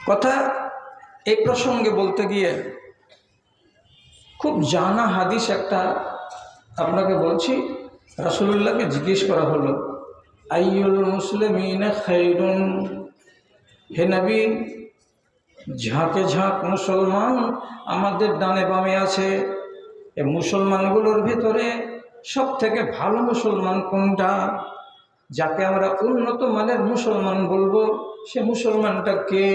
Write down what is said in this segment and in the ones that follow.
কথা এই প্রসঙ্গে বলতে গিয়ে খুব জানা হাদিস একটা আপনাকে বলছি। রাসূলুল্লাহকে জিজ্ঞেস করা হলো, আইয়ুল মুসলিমিনা খায়রুন, হে নবী, ঝাঁকে ঝাঁক মুসলমান আমাদের ডানে বামে আছে, এই মুসলমানগুলোর ভেতরে সব থেকে ভালো মুসলমান কোনটা, যাকে আমরা উন্নত মানের মুসলমান বলবো, সে মুসলমানটা কে?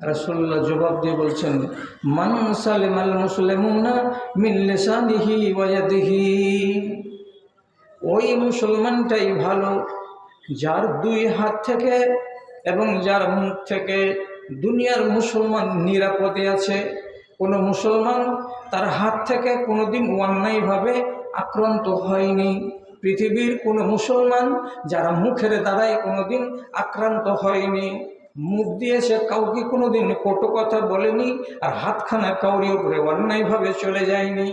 রাসূলুল্লাহ জবাব দিয়ে বলছেন, মান সালিমাল মুসলিমুনা মিন লিসানিহি ওয়া ইয়াদিহি, ওই মুসলমানটাই ভালো যার দুই হাত থেকে এবং যার মুখ থেকে দুনিয়ার মুসলমান নিরাপদে আছে। কোনো মুসলমান তার হাত থেকে কোনোদিন অন্যায়ভাবে আক্রান্ত হয়নি। পৃথিবীর কোনো মুসলমান যারা মুখের দ্বারাই কোনোদিন আক্রান্ত হয়নি, মুখ দিয়ে সে কাউকে কোনোদিন কটু কথা বলেনি, আর হাতখানা কাউরি উপরে অন্যায়ভাবে চলে যায়নি।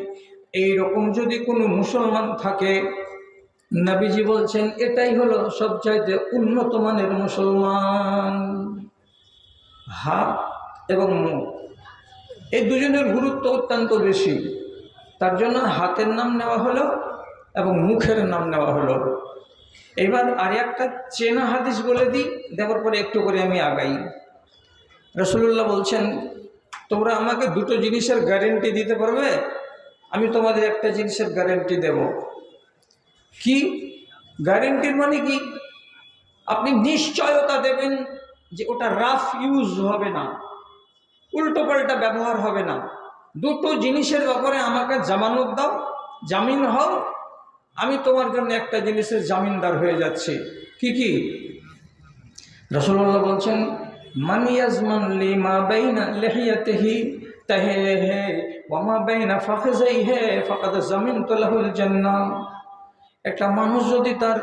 এই রকম যদি কোনো মুসলমান থাকে, নবীজি বলছেন এটাই হলো সবচাইতে উন্নত মানের মুসলমান। হাত এবং মুখ এই দুজনের গুরুত্ব অত্যন্ত বেশি, তার জন্য হাতের নাম নেওয়া হলো এবং মুখের নাম নেওয়া হলো। এবার আর একটা চেনা হাদিস বলে দিই, দেওয়ার পরে একটু করে আমি আগাই। রাসূলুল্লাহ বলছেন, তোমরা আমাকে দুটো জিনিসের গ্যারেন্টি দিতে পারবে? আমি তোমাদের একটা জিনিসের গ্যারেন্টি দেব। কি গ্যারেন্টির মানে কি? আপনি নিশ্চয়তা দেবেন যে ওটা রাফ ইউজ হবে না, উল্টো পাল্টা ব্যবহার হবে না। দুটো জিনিসের ব্যাপারে আমাকে জামানত দাও, জামিন হও, আমি তোমার জন্য একটা জিনিসের জামিনদার হয়ে যাচ্ছি। কি কি? রাসূলুল্লাহ বলছেন, মান ইয়াজমান লিমা বাইনা লিহিয়াতিহি তাহিহি ওয়া মা বাইনা ফাখিযাইহি ফাকাদ জামিনতু লাহুল জান্নাহ। একটা মানুষ যদি তার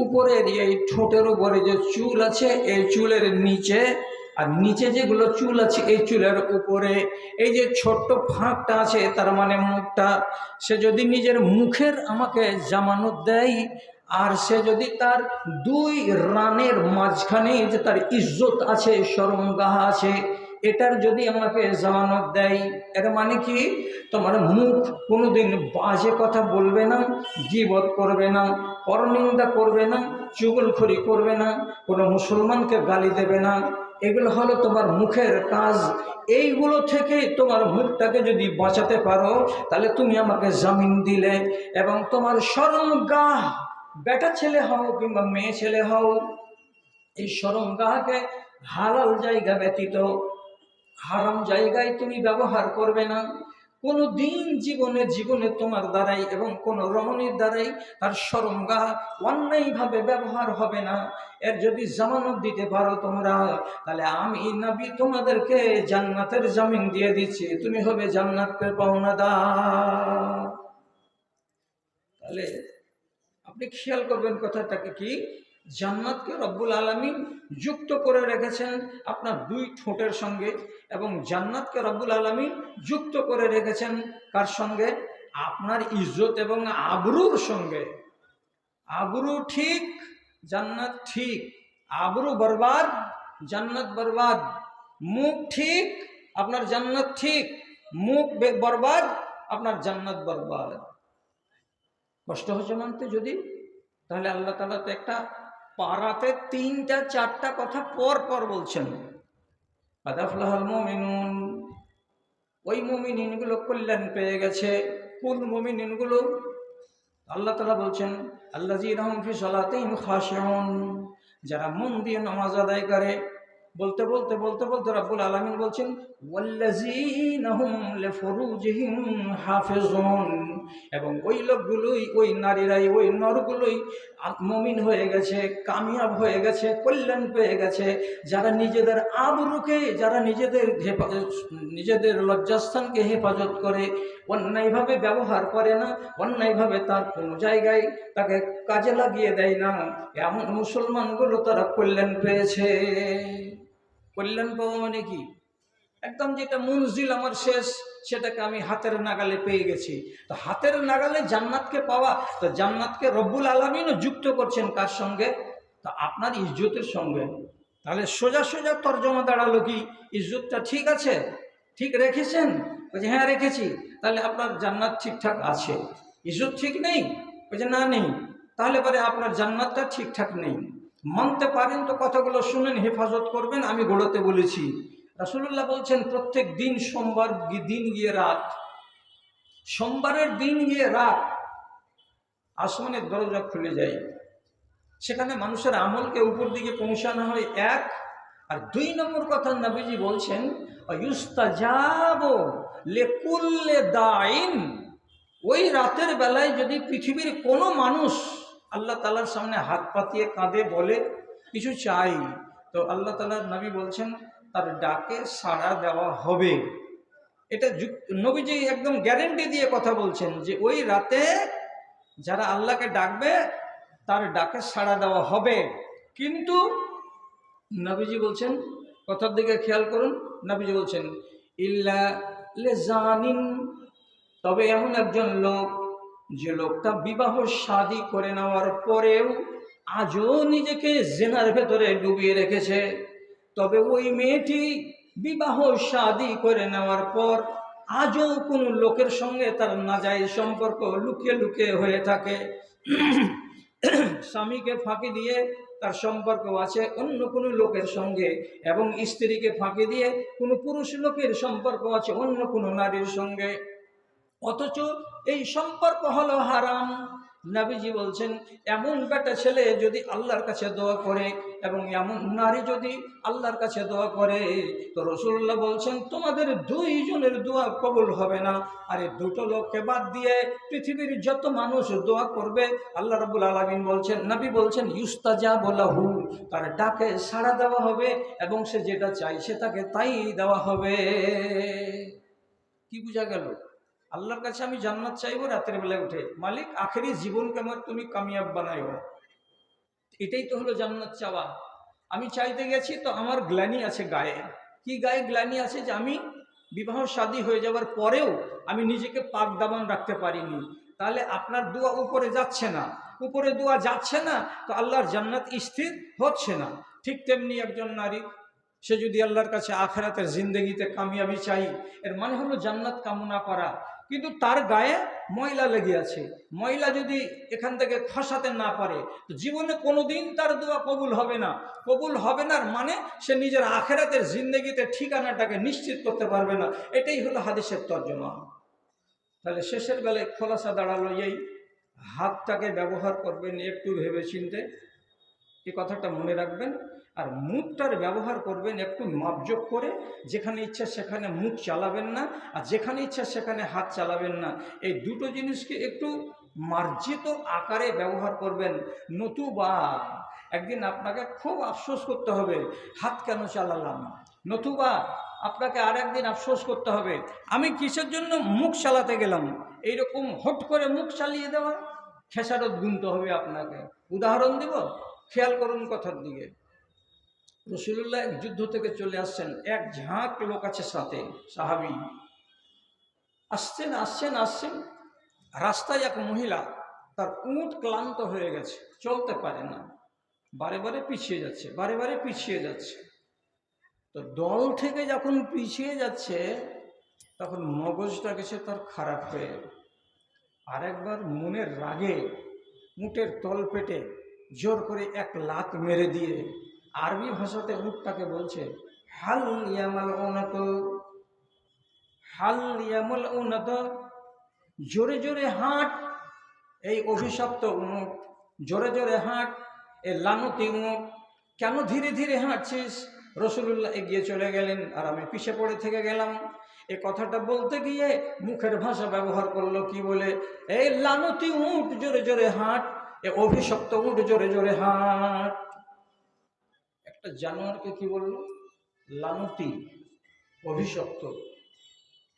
উপরের এই ঠোঁটের উপরে যে চুল আছে, এই চুলের নিচে আর নিচে যেগুলো চুল আছে এই চুলের উপরে এই যে ছোট্ট ফাঁকটা আছে, তার মানে মুখটা, সে যদি নিজের মুখের আমাকে জামানত দেয়, আর সে যদি তার দুই রানের মাঝখানে যে তার ইজ্জত আছে, শরমগাহ আছে, এটার যদি আমাকে জামানত দেয়, এর মানে কি? তোমার মুখ কোনোদিন বাজে কথা বলবে না, গীবত করবে না, পরনিন্দা করবে না, চুগলখড়ি করবে না, কোনো মুসলমানকে গালি দেবে না। এগুলো হলো তোমার মুখের কাজ। এইগুলো থেকে তোমার মুখটাকে যদি বাঁচাতে পারো, তাহলে তুমি আমাকে জামিন দিলে। এবং তোমার শরমগাহ, বেটা ছেলে হও কিংবা মেয়ে ছেলে হও, এই শরমগাহকে হালাল জায়গা ব্যতীত হারাম জায়গায় তুমি ব্যবহার করবে না। কোনো দিন জীবনে তোমার দ্বারাই এবং কোনো রমণীর দ্বারাই তার শরমগাহ অন্যায়ভাবে ব্যবহার হবে না। এর যদি জামানত দিতে পারো তোমরা, তাহলে আমি নবী তোমাদেরকে জান্নাতের জামিন দিয়ে দিচ্ছি, তুমি হবে জান্নাতের পাওনাদার। তাহলে আপনি খেয়াল করবেন কথাটাকে, কি জান্নাতকে রব্বুল আলামিন যুক্ত করে রেখেছেন আপনার দুই ঠোঁটের সঙ্গে, এবং জান্নাতকে রব্বুল আলামিন যুক্ত করে রেখেছেন কার সঙ্গে? আপনার ইজ্জত এবং আবরুর সঙ্গে। আবরু ঠিক, জান্নাত ঠিক। আবরু বরবাদ, জান্নাত বরবাদ। মুখ ঠিক, আপনার জান্নাত ঠিক। মুখ বরবাদ, আপনার জান্নাত বরবাদ। কষ্ট হচ্ছে মানতে যদি? তাহলে আল্লাহ তাআলা তো একটা পারাতে তিনটা চারটা কথা পর পর বলছেন। আদাফলাহুল মুমিনুন, ওই মুমিনিনগুলো কল্যাণ পেয়ে গেছে। কোন মুমিনিনগুলো? আল্লাহ তাআলা বলছেন, আল্লাযীনা হুম ফি সালাতিহিম খাশিউন, যারা মন দিয়ে নামাজ আদায় করে। বলতে বলতে বলতে বলতে রব্বুল আলামিন বলছেন, ওয়াল্লাযীনা হুম লিফুরুজিহিম হাফিজুন, এবং ওই লোকগুলোই, ওই নারীরাই, ওই নরগুলোই মুমিন হয়ে গেছে, কামিয়াব হয়ে গেছে, কল্যাণ পেয়ে গেছে, যারা নিজেদের আবরুকে, যারা নিজেদের লজ্জাস্থানকে হেফাজত করে, অন্যায়ভাবে ব্যবহার করে না, অন্যায়ভাবে তার কোনো জায়গায় তাকে কাজে লাগিয়ে দেয় না, এমন মুসলমানগুলো তারা কল্যাণ পেয়েছে। কল্যাণ পাওয়া মানে কি? একদম যেটা মঞ্জিল আমার শেষ, সেটাকে আমি হাতের নাগালে পেয়ে গেছি। তো হাতের নাগালে জান্নাতকে পাওয়া, তো জান্নাতকে রব্বুল আলামিনও যুক্ত করছেন কার সঙ্গে? তা আপনার ইজ্জতের সঙ্গে। তাহলে সোজা সোজা তর্জমা দাঁড়ালো কি, ইজ্জতটা ঠিক আছে, ঠিক রেখেছেন? বলছে হ্যাঁ রেখেছি। তাহলে আপনার জান্নাত ঠিকঠাক আছে। ইজ্জত ঠিক নেই? বলছে না নেই। তাহলে পরে আপনার জান্নাতটা ঠিকঠাক নেই। মানতে পারেন তো কথাগুলো শুনেন, হেফাজত করবেন। আমি গোড়াতে বলেছি, রাসূলুল্লাহ বলছেন প্রত্যেক দিন সোমবার দিন গিয়ে রাত, সোমবারের দিন গিয়ে রাত আসমানের দরজা খুলে যায়, সেখানে মানুষের আমলকে উপর দিকে পৌঁছানো হয় এক। আর 2 নম্বর কথা নবীজি বলছেন ইউস্তাজাবু লিকুল্লি দাইন, ওই রাতের বেলায় যদি পৃথিবীর কোনো মানুষ আল্লাহ তাআলার সামনে হাত পাতিয়ে কাঁদে, বলে কিছু চাই, তো আল্লাহ তাআলার নবী বলছেন তার ডাকে সাড়া দেওয়া হবে। এটা নবীজি একদম গ্যারেন্টি দিয়ে কথা বলছেন যে ওই রাতে যারা আল্লাহকে ডাকবে তার ডাকে সাড়া দেওয়া হবে। কিন্তু নবীজি বলছেন, কথার দিকে খেয়াল করুন, নবীজি বলছেন ইল্লা লিজানিন, তবে এমন একজন লোক যে লোকটা বিবাহ শাদী করে নেওয়ার পরেও আজও নিজেকে জেনার ভেতরে ডুবিয়ে রেখেছে। তবে ওই মেয়েটি বিবাহ শাদী করে নেওয়ার পর আজও কোনো লোকের সঙ্গে তার নাজায়েজ সম্পর্ক লুকিয়ে লুকিয়ে হয়ে থাকে। স্বামীকে ফাঁকি দিয়ে তার সম্পর্ক আছে অন্য কোনো লোকের সঙ্গে, এবং স্ত্রীকে ফাঁকি দিয়ে কোনো পুরুষ লোকের সম্পর্ক আছে অন্য কোনো নারীর সঙ্গে, অথচ এই সম্পর্ক হলো হারাম। নবীজি বলছেন এমন বেটা ছেলে যদি আল্লাহর কাছে দোয়া করে এবং এমন নারী যদি আল্লাহর কাছে দোয়া করে, তো রাসূলুল্লাহ বলছেন তোমাদের 2 জনের দোয়া কবুল হবে না। আর এই 2টো লোককে বাদ দিয়ে পৃথিবীর যত মানুষ দোয়া করবে, আল্লাহ রাব্বুল আলামিন বলছেন, নবী বলছেন ইউস্তাজাবু লাহু, তার ডাকে সাড়া দেওয়া হবে এবং সে যেটা চাইছে তাকে তাই দেওয়া হবে। কি বোঝা গেল? আল্লাহর কাছে আমি জান্নাত চাইবো রাতের বেলায় উঠে, মালিক আখেরি জীবনকে আমার তুমি কামিয়াব বানাইও, এটাই তো হলো জান্নাত চাওয়া। আমি চাইতে গেছি তো আমার গ্লানি আছে গায়ে। কি গায়ে গ্লানি আছে? যে আমি বিবাহ শাদী হয়ে যাওয়ার পরেও আমি নিজেকে পাক দামান রাখতে পারিনি। তাহলে আপনার দোয়া উপরে যাচ্ছে না, উপরে দোয়া যাচ্ছে না, তো আল্লাহর জান্নাত স্থির হচ্ছে না। ঠিক তেমনি একজন নারী, সে যদি আল্লাহর কাছে আখিরাতের জিন্দেগিতে কামিয়াবি চাই, এর মানে হলো জান্নাত কামনা করা, কিন্তু তার গায়ে ময়লা লেগে আছে। ময়লা যদি এখান থেকে খসাতে না পারে, তো জীবনে কোনোদিন তার দোয়া কবুল হবে না। কবুল হবে না মানে সে নিজের আখিরাতের জিন্দেগিতে ঠিকানাটাকে নিশ্চিত করতে পারবে না। এটাই হলো হাদিসের তর্জমা। তাহলে শেষের বেলায় খোলাসা দাঁড়ালো এই, হাতটাকে ব্যবহার করবেন একটু ভেবে চিনতে, এই কথাটা মনে রাখবেন। আর মুখটার ব্যবহার করবেন একটু মাপজোক করে, যেখানে ইচ্ছা সেখানে মুখ চালাবেন না, আর যেখানে ইচ্ছা সেখানে হাত চালাবেন না। এই 2টো জিনিসকে একটু মার্জিত আকারে ব্যবহার করবেন, নতুবা একদিন আপনাকে খুব আফসোস করতে হবে হাত কেন চালালাম, নতুবা আপনাকে আর একদিন আফসোস করতে হবে আমি কিসের জন্য মুখ চালাতে গেলাম। এইরকম হট করে মুখ চালিয়ে দেওয়া খেসারত গুনতে হবে আপনাকে। উদাহরণ দেব, খেয়াল করুন কথার দিকে। রাসূলুল্লাহ এক যুদ্ধ থেকে চলে আসছেন, এক ঝাঁক লোক আছে সাথে, সাহাবী আসছেন আসছেন আসছেন। রাস্তায় এক মহিলা, তার উট ক্লান্ত হয়ে গেছে, চলতে পারে না, বারে বারে পিছিয়ে যাচ্ছে, বারে বারে পিছিয়ে যাচ্ছে। তো দল থেকে যখন পিছিয়ে যাচ্ছে, তখন মগজটা গেছে তার খারাপ হয়ে, আরেকবার মনের রাগে উটের তল পেটে জোর করে এক লাত মেরে দিয়ে আরবি ভাষাতে উটটাকে বলছে হাল ইয়ামাল উনাত, হাল ইয়ামাল উনাত, জোরে জোরে হাঁট এই অভিশপ্ত উট, জোরে জোরে হাঁট এ লানতি উট, কেন ধীরে ধীরে হাঁটছিস? রাসূলুল্লাহ এগিয়ে চলে গেলেন আর আমি পিছে পড়ে থেকে গেলাম। এ কথাটা বলতে গিয়ে মুখের ভাষা ব্যবহার করলো কি বলে, এই লানতি উট জোরে জোরে হাঁট, এ অভিশপ্ত উট জোরে জোরে হাঁট। একটা জানোয়ারকে কি বলল? লানতি, অভিশপ্ত।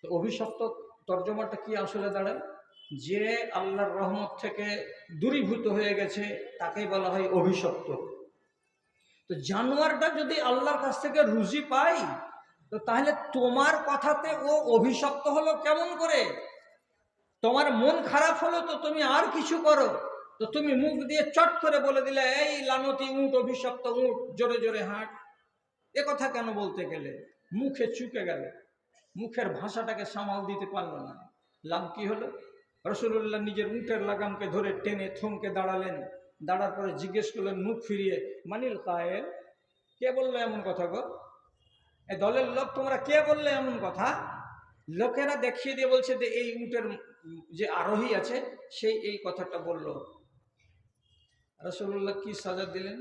তো অভিশপ্ত তর্জমাটা কি আসলে দাঁড়ায়? যে আল্লাহর রহমত থেকে দূরীভূত হয়ে গেছে তাকেই বলা হয় অভিশপ্ত। তো জানোয়ারটা যদি আল্লাহর কাছ থেকে রুজি পায়, তো তাহলে তোমার কথাতে ও অভিশপ্ত হলো কেমন করে? তোমার মন খারাপ হলো তো তুমি আর কিছু করো, তো তুমি মুখ দিয়ে চট করে বলে দিলে এই লানতি উট, অভিশপ্ত উট, জোরে জোরে হাঁট। এ কথা কেন বলতে গেলে মুখে চুকে গেল, মুখের ভাষাটাকে সামাল দিতে পারলো না। লাভ কি হলো? রাসূলুল্লাহ নিজের উটের লাগামকে ধরে টেনে থমকে দাঁড়ালেন। দাঁড়ার পরে জিজ্ঞেস করলেন মুখ ফিরিয়ে, মানিল কায়েল, কে বললো এমন কথা গো? এ দলের লোক তোমরা কে বললে এমন কথা? লোকেরা দেখিয়ে দিয়ে বলছে যে এই উটের যে আরোহী আছে সেই এই কথাটা বলল। রাসূলুল্লাহ কি সাজা দিলেন?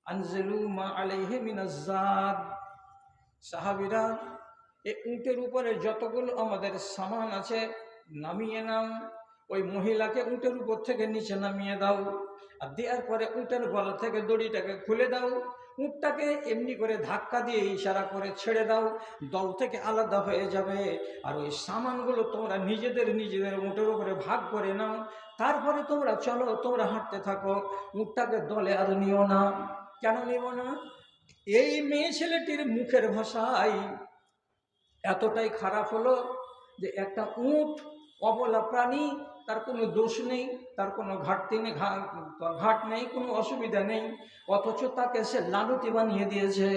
আনজিলু মা আলাইহি মিনাজ জাদ। সাহাবীরা, এই উটের উপরে যতগুলো আমাদের সামান আছে নামিয়ে নাও। ওই মহিলাকে উটের উপর থেকে নিচে নামিয়ে দাও, আর দেওয়ার পরে উটের গলা থেকে দড়িটাকে খুলে দাও। উটটাকে এমনি করে ধাক্কা দিয়ে ইশারা করে ছেড়ে দাও, দল থেকে আলাদা হয়ে যাবে। আর ওই সামানগুলো তোমরা নিজেদের উটের উপরে ভাগ করে নাও। তারপরে তোমরা চলো, তোমরা হাঁটতে থাকো, উটটাকে দলে আর নিও না। কেন নিব না? এই মেয়ে ছেলেটির মুখের ভাষায় এতটাই খারাপ হলো যে একটা উট অবলা প্রাণী, তার কোনো দোষ নেই, তার কোনো ঘাট নেই, কোনো অসুবিধা নেই, অথচ তাকে সে লানতি বানিয়ে দিয়েছে।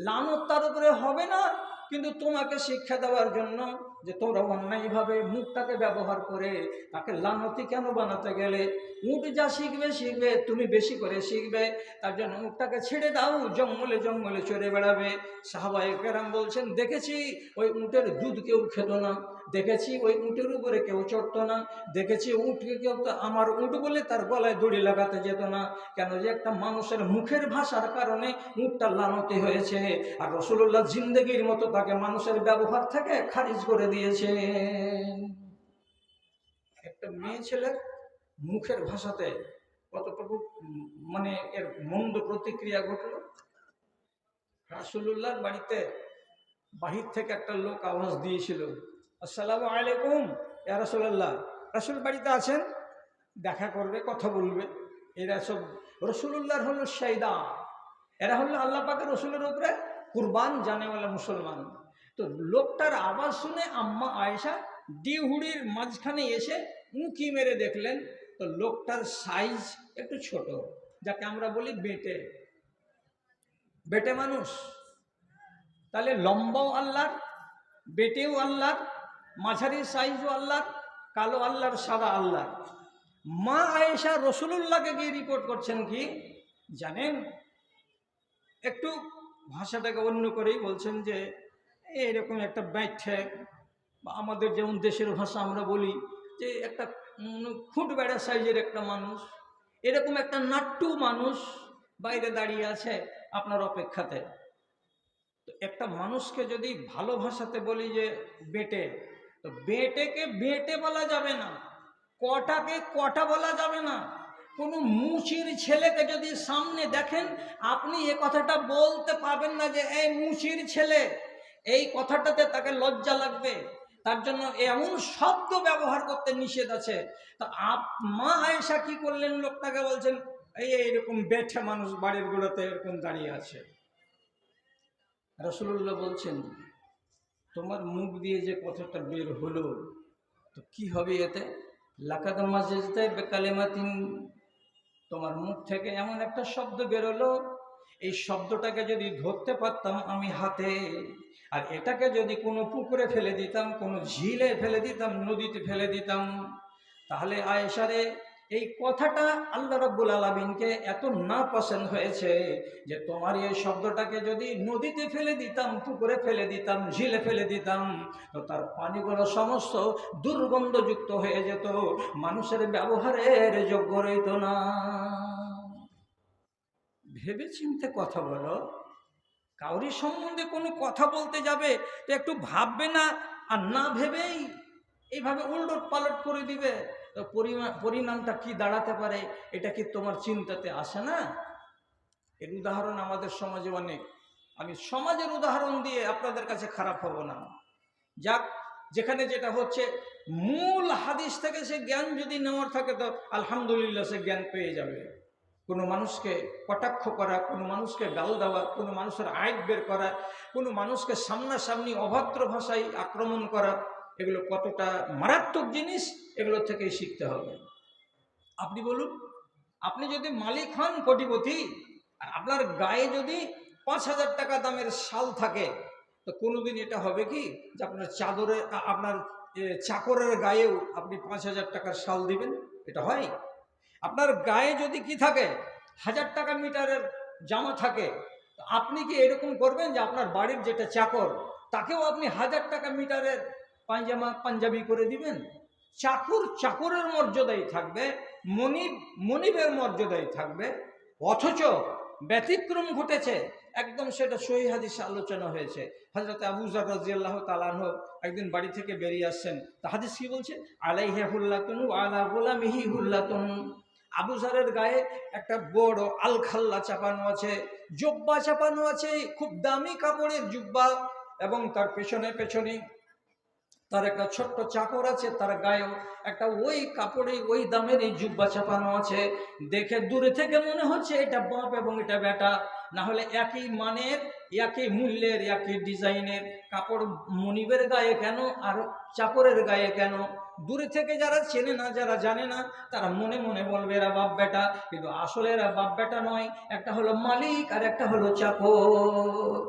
লানত তার উপরে হবে না, কিন্তু তোমাকে শিক্ষা দেওয়ার জন্য যে তোমরা অন্যায়ভাবে মুখটাকে ব্যবহার করে তাকে লানতি কেন বানাতে গেলে? উট যা শিখবে তুমি বেশি করে শিখবে, তার জন্য উটটাকে ছেড়ে দাও, জঙ্গলে জঙ্গলে চড়ে বেড়াবে। সাহাবায়ে কেরাম বলছেন, দেখেছি ওই উটের দুধ কেউ খেত না, দেখেছি ওই উটের উপরে কেউ চড়তো না, দেখেছি উটকে কেউ তো আমার উট বলে তার গলায় দড়ি লাগাতে যেত না। কেন? যে একটা মানুষের মুখের ভাষার কারণে উটটা লানতি হয়েছে। আর রাসূলুল্লাহ জিন্দেগির মতো তাকে মানুষের ব্যবহার থেকে খারিজ করে দিয়েছে। একটা মেয়ে ছেলের মুখের ভাষাতে কতটুকু মানে এর মন্দ প্রতিক্রিয়া ঘটল। রাসূলুল্লাহর বাড়িতে বাহির থেকে একটা লোক আওয়াজ দিয়েছিল, আসসালামু আলাইকুম ইয়া রাসূলুল্লাহ। রাসূল বাড়িতে আছেন, দেখা করবে, কথা বলবে। এরা সব রাসূলুল্লাহর হলো শাইদা, এরা হলো আল্লাহ পাকের রসুলের উপরে কুরবান জানেওয়ালা মুসলমান। তো লোকটার আওয়াজ শুনে আম্মা আয়েশা ডিহুড়ির মাঝখানে এসে উঁকি মেরে দেখলেন, তো লোকটার সাইজ একটু ছোট, যাকে আমরা বলি বেটে। বেটে মানুষ, তাহলে লম্বাও আল্লাহর, বেটেও আল্লাহর, মাঝারি সাইজও আল্লাহর, কালো আল্লাহর, সাদা আল্লাহর। মা আয়েশা রসুলুল্লাহকে গিয়ে রিপোর্ট করছেন কি জানেন? একটু ভাষাটাকে অন্য করেই বলছেন যে এরকম একটা ব্যাঠে, বা আমাদের যেমন দেশের ভাষা আমরা বলি যে একটা খুঁট বেড়া সাইজের একটা মানুষ, এরকম একটা নাট্টু মানুষ বাইরে দাঁড়িয়ে আছে আপনার অপেক্ষাতে। তো একটা মানুষকে যদি ভালো ভাষাতে বলি যে বেটে, তো বেটেকে বেটে বলা যাবে না, কটাকে কটা বলা যাবে না। কোনো মুচির ছেলেকে যদি সামনে দেখেন, আপনি এ কথাটা বলতে পারবেন না যে এই মুচির ছেলে, এই কথাটাতে তাকে লজ্জা লাগবে, তার জন্য এমন শব্দ ব্যবহার করতে নিষেধ আছে। তা মা আয়েশা কি করলেন? লোকটাকে বলছেন এইরকম বেঠে মানুষ বাড়ির গোড়াতে এরকম দাঁড়িয়ে আছে। রাসূলুল্লাহ বলছেন, তোমার মুখ দিয়ে যে কথাটা বের হলো, তো কি হবে এতে? লাকাদ মাজাজতা বিকালিমাতিন, তোমার মুখ থেকে এমন একটা শব্দ বেরোলো, এই শব্দটাকে যদি ধরতে পারতাম আমি হাতে, আর এটাকে যদি কোনো পুকুরে ফেলে দিতাম, কোনো ঝিলে ফেলে দিতাম, নদীতে ফেলে দিতাম, তাহলে আয়েশারে এই কথাটা আল্লাহ রাব্বুল আলামিনকে এত না পছন্দ হয়েছে যে তোমার এই শব্দটাকে যদি নদীতে ফেলে দিতাম, পুকুরে ফেলে দিতাম, ঝিলে ফেলে দিতাম, তো তার পানিগুলো সমস্ত দুর্গন্ধযুক্ত হয়ে যেত, মানুষের ব্যবহারের যোগ্য রইত না। ভেবে চিন্তে কথা বলো। কাউরি সম্বন্ধে কোনো কথা বলতে যাবে তো একটু ভাববে না, আর না ভেবেই এইভাবে উলট পালট করে দিবে, তো পরিণামটা কি দাঁড়াতে পারে এটা কি তোমার চিন্তাতে আসে না? এর উদাহরণ আমাদের সমাজে অনেক। আমি সমাজের উদাহরণ দিয়ে আপনাদের কাছে খারাপ হব না। যাক, যেখানে যেটা হচ্ছে মূল হাদিস থেকে সে জ্ঞান যদি নেওয়ার থাকে তো আলহামদুলিল্লাহ সে জ্ঞান পেয়ে যাবে। কোনো মানুষকে কটাক্ষ করা, কোনো মানুষকে গাল দেওয়া, কোনো মানুষের আইব বের করা, কোনো মানুষকে সামনাসামনি অভদ্র ভাষায় আক্রমণ করা, এগুলো কতটা মারাত্মক জিনিস, এগুলো থেকেই শিখতে হবে। আপনি বলুন, আপনি যদি মালিক হন, কোটিপতি, আর আপনার গায়ে যদি 5,000 টাকা দামের শাল থাকে, তো কোনোদিন এটা হবে কি যে আপনার চাদরে আপনার চাকরের গায়েও আপনি 5,000 টাকার শাল দিবেন? এটা হয়? আপনার গায়ে যদি কি থাকে 1,000 টাকা মিটারের জামা থাকে, তো আপনি কি এরকম করবেন যে আপনার বাড়ির যেটা চাকর তাকেও আপনি 1,000 টাকা মিটারের পায়জামা পাঞ্জাবি করে দিবেন? চাকর চাকরের মর্যাদাই থাকবে, মনিব মনিবের মর্যাদাই থাকবে। অথচ ব্যতিক্রম ঘটেছে, একদম সেটা সহিহ হাদিসে আলোচনা হয়েছে। হযরত আবু যর রাদিয়াল্লাহু তাআলা আনহু একদিন বাড়ি থেকে বেরিয়ে আসছেন, তা হাদিস কি বলছে? আলাইহি হুল্লাতুন ওয়া আলা গুলামিহি হুল্লাতুন। আবু যরের গায়ে একটা বড় আলখাল্লা চাপানো আছে, জুব্বা চাপানো আছে, খুব দামি কাপড়ের জুব্বা, এবং তার পেছনে পেছনে তার একটা ছোট্ট চাকর আছে, তার গায়েও একটা ওই কাপড়ে ওই দামের এই জুব্বা চাপানো আছে। দেখে দূরে থেকে মনে হচ্ছে এটা বাপ এবং এটা বেটা, না হলে একই মানের, একই মূল্যের, একই ডিজাইনের কাপড় মনিবের গায়ে কেন আর চাকরের গায়ে কেন? দূরে থেকে যারা চেনে না, যারা জানে না, তারা মনে মনে বলবে এরা বাপ বেটা, কিন্তু আসলে এরা বাপ বেটা নয়, একটা হলো মালিক আর একটা হলো চাকর।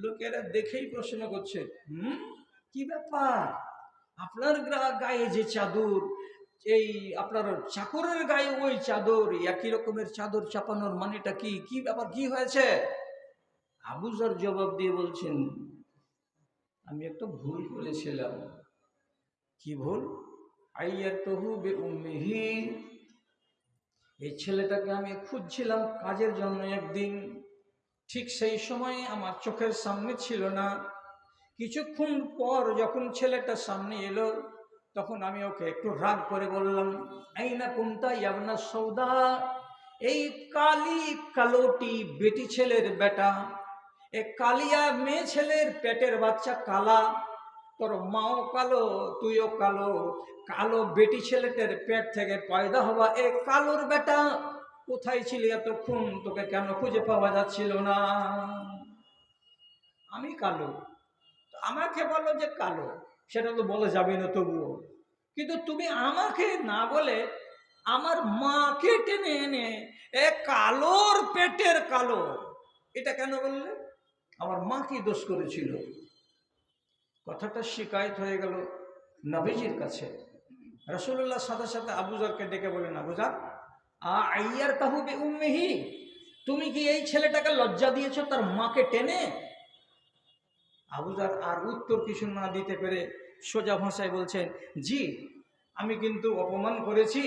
লোকেরা দেখেই প্রশ্ন করছে, কি ব্যাপার, আপনার গায়ে যে চাদর, এই আপনার চাকরের গায়ে ওই চাদর, একই রকমের চাদর চাপানোর মানেটা কি? কি ব্যাপার, কি হয়েছে? আবু যর জবাব দিয়ে বলছেন, আমি একটা ভুল করেছিলাম। কি ভুল? আইয়াতুহু বিউম্মিহি, এই ছেলেটাকে আমি খুঁজছিলাম কাজের জন্য একদিন, ঠিক সেই সময় আমার চোখের সামনে ছিল না। কিছুক্ষণ পর যখন ছেলেটা সামনে এলো, তখন আমি ওকে একটু রাগ করে বললাম, আইনা কুনতা ইয়াবনা সৌদা, এই কালি কালোটি বেটি ছেলের বেটা, এ কালিয়া মেয়ে ছেলের পেটের বাচ্চা কালা, তোর মাও কালো তুইও কালো, কালো বেটি ছেলেটার পেট থেকে পয়দা হওয়া এ কালোর বেটা, কোথায় ছিলি এতক্ষণ? তোকে কেন খুঁজে পাওয়া যাচ্ছিল না? আমি কালো, আমাকে বলো যে কালো, সেটা তো বলা যাবে না তবুও, কিন্তু তুমি আমাকে না বলে আমার মাকে টেনে এনে এ কালোর পেটের কালো, এটা কেন বললে? আমার মা কি দোষ করেছিল? কথাটা শিকায়ত হয়ে গেল নবীজির কাছে। রাসূলুল্লাহ সাথে সাথে আবু যরকে ডেকে বলেন, আবু যর, আইয়ার তাহু বিউম্মিহি, তুমি কি এই ছেলেটাকে লজ্জা দিয়েছো তার মাকে টেনে? আবু যর আর উত্তর কিছু না দিতে পেরে সোজা ভাষায় বলছেন, জি, আমি কিন্তু অপমান করেছি,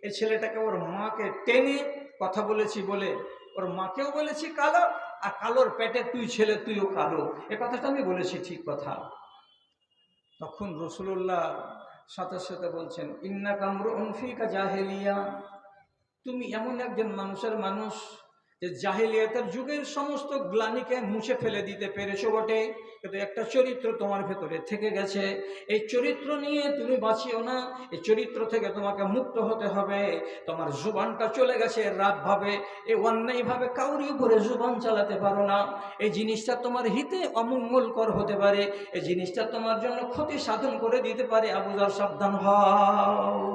এই ছেলেটাকে ওর মাকে টেনে কথা বলেছি বলে ওর মাকেও বলেছি কালো, আর কালোর পেটে তুই ছেলে তুইও কালো, এ কথাটা আমি বলেছি, ঠিক কথা। তখন রাসূলুল্লাহ সাথে সাথে বলছেন, ইন্না কামরুন ফিকা জাহেলিয়া, তুমি এমন একজন মানুষের মানুষ যে জাহেলিয়াতের যুগের সমস্ত গ্লানিকে মুছে ফেলে দিতে পেরেছো বটে, কিন্তু একটা চরিত্র তোমার ভেতরে থেকে গেছে। এই চরিত্র নিয়ে তুমি বাঁচিও না, এই চরিত্র থেকে তোমাকে মুক্ত হতে হবে। তোমার জুবানটা চলে গেছে রাত ভাবে, এই অন্যায়ভাবে কাউরি উপরে জুবান চালাতে পারো না। এই জিনিসটা তোমার হিতে অমঙ্গলকর হতে পারে, এই জিনিসটা তোমার জন্য ক্ষতি সাধন করে দিতে পারে। আবু যর সাবধান হও।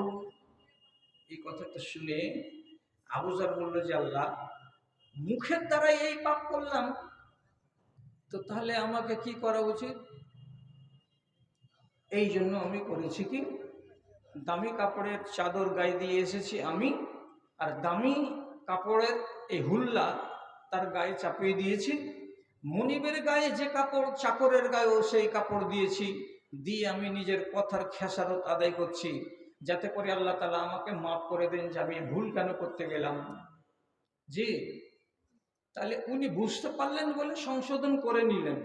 এই কথাটা শুনে আবু যর বলল যে, আল্লাহ, মুখের দ্বারা এই পাপ করলাম, তো তাহলে আমাকে কি করা উচিত? এই জন্য আমি করেছি কি, দামি কাপড়ের চাদর গায়ে দিয়ে এসেছি আমি, আর দামি কাপড়ের এই হুল্লা তার গায়ে চাপিয়ে দিয়েছি। মনিবের গায়ে যে কাপড় চাকরের গায়েও সেই কাপড় দিয়েছি, দিয়ে আমি নিজের কথার খেসারত আদায় করছি, যাতে করে আল্লাহ তাআলা আমাকে মাফ করে দেন যে আমি ভুল কেন করতে গেলাম। জি, তাহলে উনি বুঝতে পারলেন বলে সংশোধন করে নিলেন।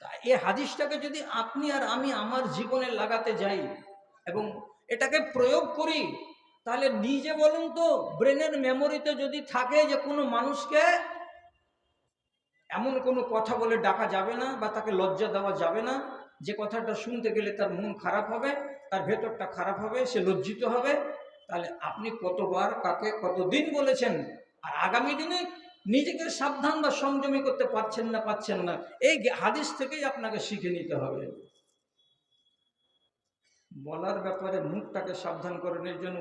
তা এই হাদিসটাকে যদি আপনি আর আমি আমার জীবনে লাগাতে যাই এবং এটাকে প্রয়োগ করি, তাহলে নিজে বলুন তো, ব্রেনের মেমোরিতে যদি থাকে যে কোনো মানুষকে এমন কোনো কথা বলে ডাকা যাবে না বা তাকে লজ্জা দেওয়া যাবে না, যে কথাটা শুনতে গেলে তার মন খারাপ হবে, তার ভেতরটা খারাপ হবে, সে লজ্জিত হবে, তাহলে আপনি কতবার কাকে কতদিন বলেছেন, আর আগামী দিনে নিজেকে সাবধান বা সংযমী করতে পারছেন না, এই হাদিস থেকেই আপনাকে শিখে নিতে হবে। বলার ব্যাপারে মুখটাকে সাবধান করানোর জন্য